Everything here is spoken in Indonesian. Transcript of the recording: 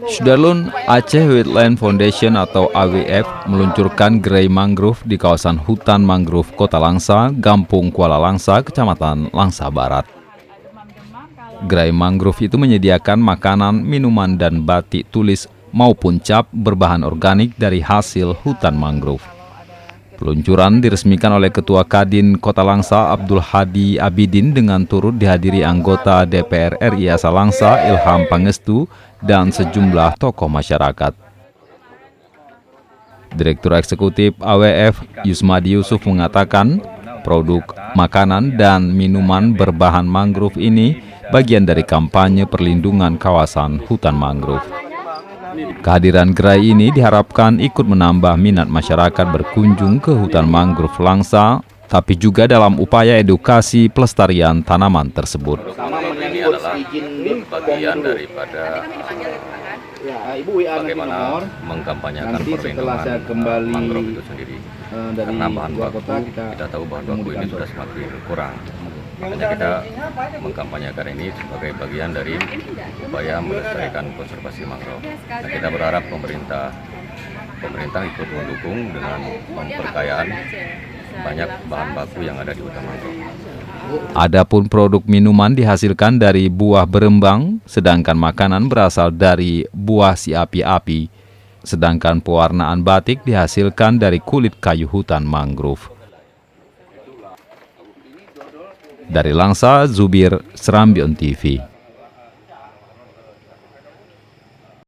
Sudarlun, Aceh Wetland Foundation atau AWF meluncurkan gerai mangrove di kawasan hutan mangrove Kota Langsa, Gampung Kuala Langsa, Kecamatan Langsa Barat. Gerai mangrove itu menyediakan makanan, minuman, dan batik tulis maupun cap berbahan organik dari hasil hutan mangrove. Peluncuran diresmikan oleh Ketua Kadin Kota Langsa Abdul Hadi Abidin dengan turut dihadiri anggota DPR RI asal Langsa Ilham Pangestu dan sejumlah tokoh masyarakat. Direktur Eksekutif AWF Yusmadi Yusuf mengatakan produk makanan dan minuman berbahan mangrove ini bagian dari kampanye perlindungan kawasan hutan mangrove. Kehadiran gerai ini diharapkan ikut menambah minat masyarakat berkunjung ke hutan mangrove Langsa, tapi juga dalam upaya edukasi pelestarian tanaman tersebut. Ini adalah bagian daripada bagaimana mengkampanyekan perlindungan mangrove itu sendiri. Karena bahan baku, kita tahu bahan baku ini sudah semakin kurang. Makanya kita mengkampanyekan ini sebagai bagian dari upaya melestarikan konservasi mangrove. Nah, kita berharap pemerintah ikut mendukung dengan memperkayaan banyak bahan baku yang ada di hutan mangrove. Adapun produk minuman dihasilkan dari buah berembang, sedangkan makanan berasal dari buah si api-api. Sedangkan pewarnaan batik dihasilkan dari kulit kayu hutan mangrove. Dari Langsa, Zubir, Serambion TV.